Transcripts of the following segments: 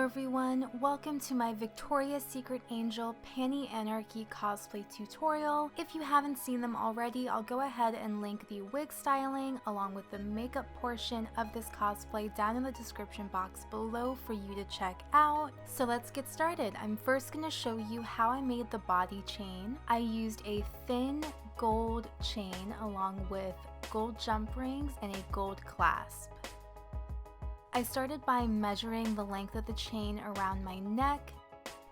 everyone, welcome to my Victoria's Secret Angel Panty Anarchy cosplay tutorial. If you haven't seen them already, I'll go ahead and link the wig styling along with the makeup portion of this cosplay down in the description box below for you to check out. So let's get started. I'm first going to show you how I made the body chain. I used a thin gold chain along with gold jump rings and a gold clasp. I started by measuring the length of the chain around my neck,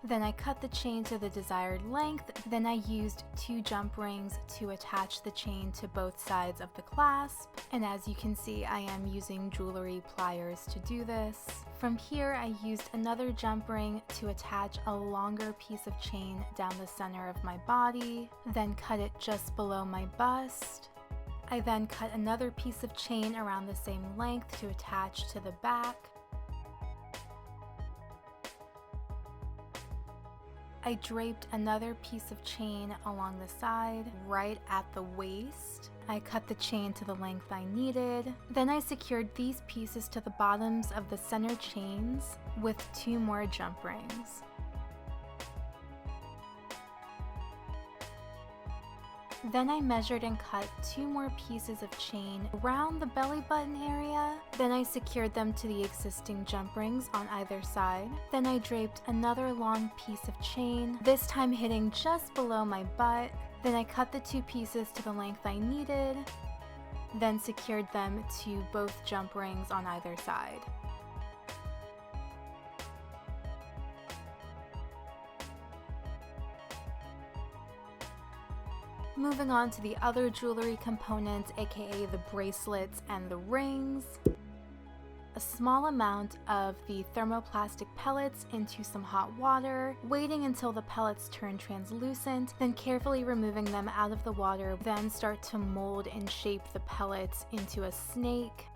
then I cut the chain to the desired length, then I used 2 jump rings to attach the chain to both sides of the clasp, and as you can see I am using jewelry pliers to do this. From here I used another jump ring to attach a longer piece of chain down the center of my body, then cut it just below my bust. I then cut another piece of chain around the same length to attach to the back. I draped another piece of chain along the side, right at the waist. I cut the chain to the length I needed. Then I secured these pieces to the bottoms of the center chains with 2 more jump rings. Then I measured and cut 2 more pieces of chain around the belly button area. Then I secured them to the existing jump rings on either side. Then I draped another long piece of chain, this time hitting just below my butt. Then I cut the 2 pieces to the length I needed, then secured them to both jump rings on either side. Moving on to the other jewelry components, aka the bracelets and the rings. A small amount of the thermoplastic pellets into some hot water, waiting until the pellets turn translucent, then carefully removing them out of the water, then start to mold and shape the pellets into a snake.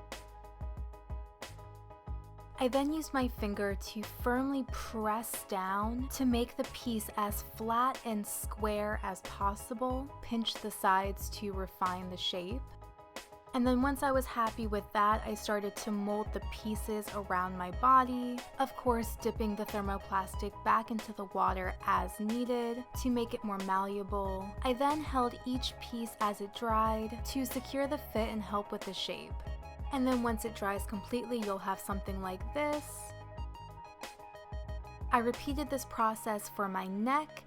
I then used my finger to firmly press down to make the piece as flat and square as possible, pinch the sides to refine the shape. And then once I was happy with that, I started to mold the pieces around my body, of course dipping the thermoplastic back into the water as needed to make it more malleable. I then held each piece as it dried to secure the fit and help with the shape. And then once it dries completely, you'll have something like this. I repeated this process for my neck,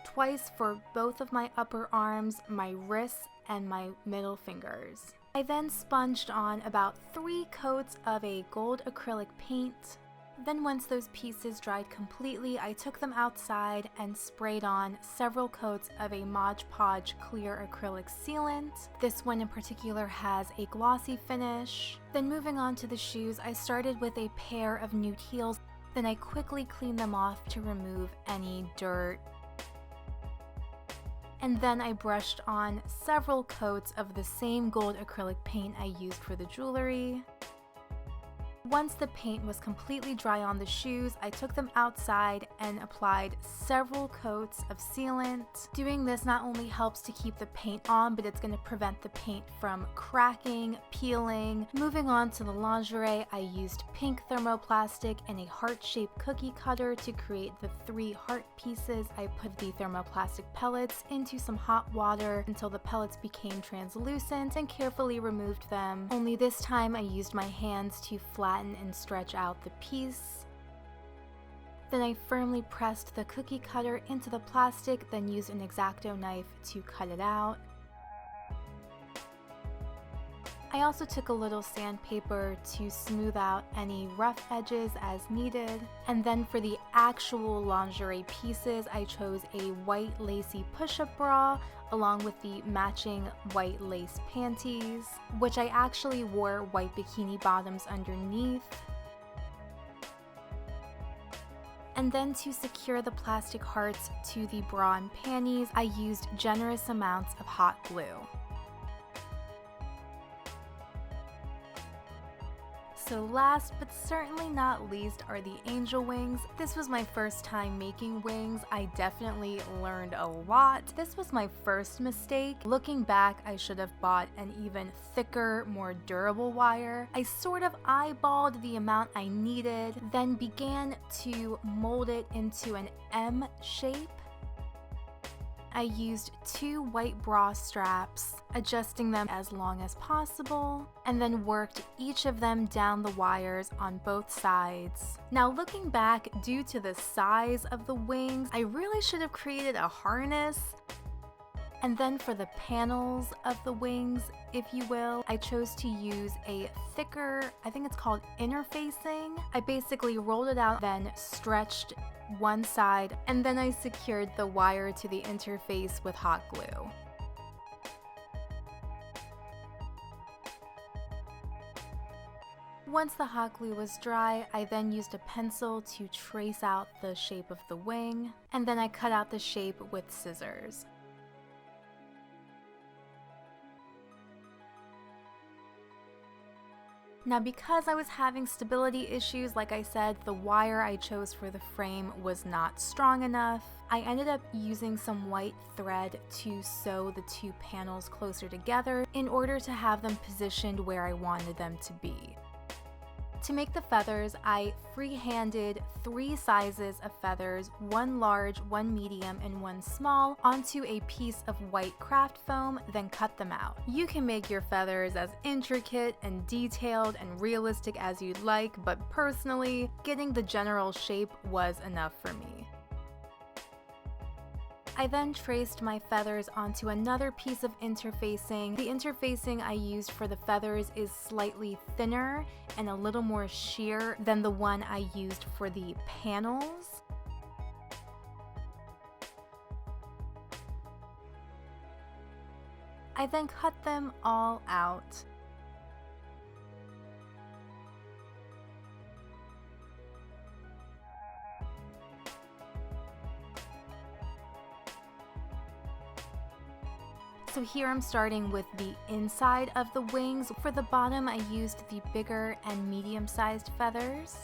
twice for both of my upper arms, my wrists, and my middle fingers. I then sponged on about 3 coats of a gold acrylic paint. Then once those pieces dried completely, I took them outside and sprayed on several coats of a Mod Podge clear acrylic sealant. This one in particular has a glossy finish. Then moving on to the shoes, I started with a pair of nude heels. Then I quickly cleaned them off to remove any dirt. And then I brushed on several coats of the same gold acrylic paint I used for the jewelry. Once the paint was completely dry on the shoes, I took them outside and applied several coats of sealant. Doing this not only helps to keep the paint on, but it's going to prevent the paint from cracking, peeling. Moving on to the lingerie, I used pink thermoplastic and a heart-shaped cookie cutter to create the 3 heart pieces. I put the thermoplastic pellets into some hot water until the pellets became translucent and carefully removed them. Only this time I used my hands to flatten and stretch out the piece. Then I firmly pressed the cookie cutter into the plastic, then used an X-Acto knife to cut it out. I also took a little sandpaper to smooth out any rough edges as needed. And then for the actual lingerie pieces, I chose a white lacy push-up bra along with the matching white lace panties, which I actually wore white bikini bottoms underneath. And then to secure the plastic hearts to the bra and panties, I used generous amounts of hot glue. So last but certainly not least are the angel wings. This was my first time making wings. I definitely learned a lot. This was my first mistake. Looking back, I should have bought an even thicker, more durable wire. I sort of eyeballed the amount I needed, then began to mold it into an M shape. I used 2 white bra straps, adjusting them as long as possible, and then worked each of them down the wires on both sides. Now looking back, due to the size of the wings, I really should have created a harness. And then for the panels of the wings, if you will, I chose to use a thicker, I think it's called interfacing. I basically rolled it out, then stretched one side, and then I secured the wire to the interface with hot glue. Once the hot glue was dry, I then used a pencil to trace out the shape of the wing, and then I cut out the shape with scissors. Now because I was having stability issues, like I said, the wire I chose for the frame was not strong enough. I ended up using some white thread to sew the 2 panels closer together in order to have them positioned where I wanted them to be. To make the feathers, I freehanded 3 sizes of feathers, 1 large, 1 medium, and 1 small, onto a piece of white craft foam, then cut them out. You can make your feathers as intricate and detailed and realistic as you'd like, but personally, getting the general shape was enough for me. I then traced my feathers onto another piece of interfacing. The interfacing I used for the feathers is slightly thinner and a little more sheer than the one I used for the panels. I then cut them all out. So here I'm starting with the inside of the wings. For the bottom, I used the bigger and medium-sized feathers.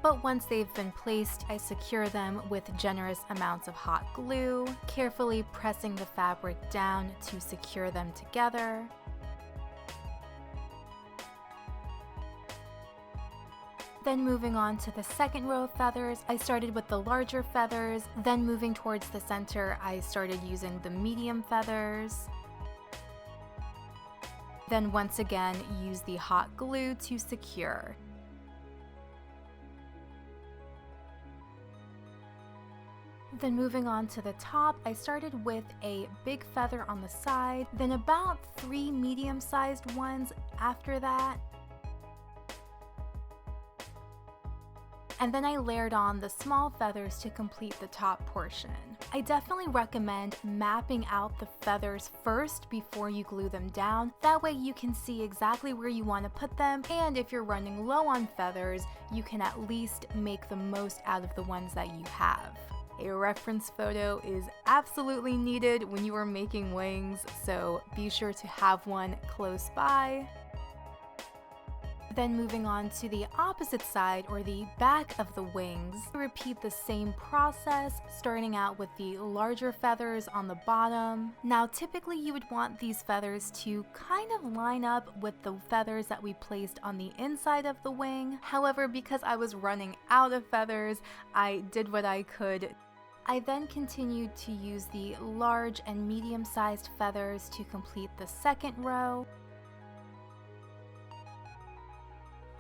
But once they've been placed, I secure them with generous amounts of hot glue, carefully pressing the fabric down to secure them together. Then moving on to the second row of feathers, I started with the larger feathers, then moving towards the center, I started using the medium feathers. Then once again, use the hot glue to secure. Then moving on to the top, I started with a big feather on the side, then about 3 medium-sized ones after that. And then I layered on the small feathers to complete the top portion. I definitely recommend mapping out the feathers first before you glue them down. That way you can see exactly where you want to put them, and if you're running low on feathers, you can at least make the most out of the ones that you have. A reference photo is absolutely needed when you are making wings, so be sure to have one close by. Then moving on to the opposite side, or the back of the wings, repeat the same process, starting out with the larger feathers on the bottom. Now typically you would want these feathers to kind of line up with the feathers that we placed on the inside of the wing. However, because I was running out of feathers, I did what I could. I then continued to use the large and medium-sized feathers to complete the second row.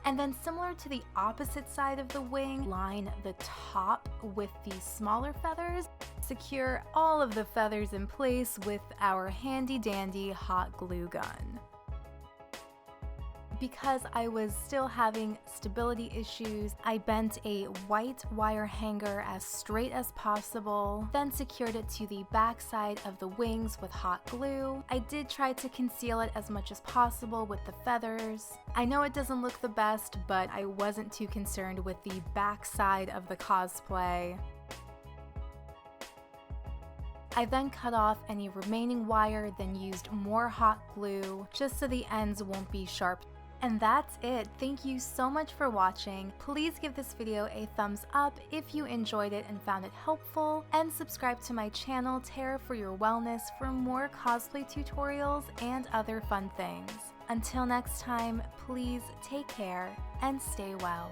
And then similar to the opposite side of the wing, line the top with the smaller feathers. Secure all of the feathers in place with our handy dandy hot glue gun. Because I was still having stability issues, I bent a white wire hanger as straight as possible, then secured it to the back side of the wings with hot glue. I did try to conceal it as much as possible with the feathers. I know it doesn't look the best, but I wasn't too concerned with the back side of the cosplay. I then cut off any remaining wire, then used more hot glue just so the ends won't be sharp. And that's it. Thank you so much for watching. Please give this video a thumbs up if you enjoyed it and found it helpful, and subscribe to my channel, Tara for Your Wellness, for more cosplay tutorials and other fun things. Until next time, please take care and stay well.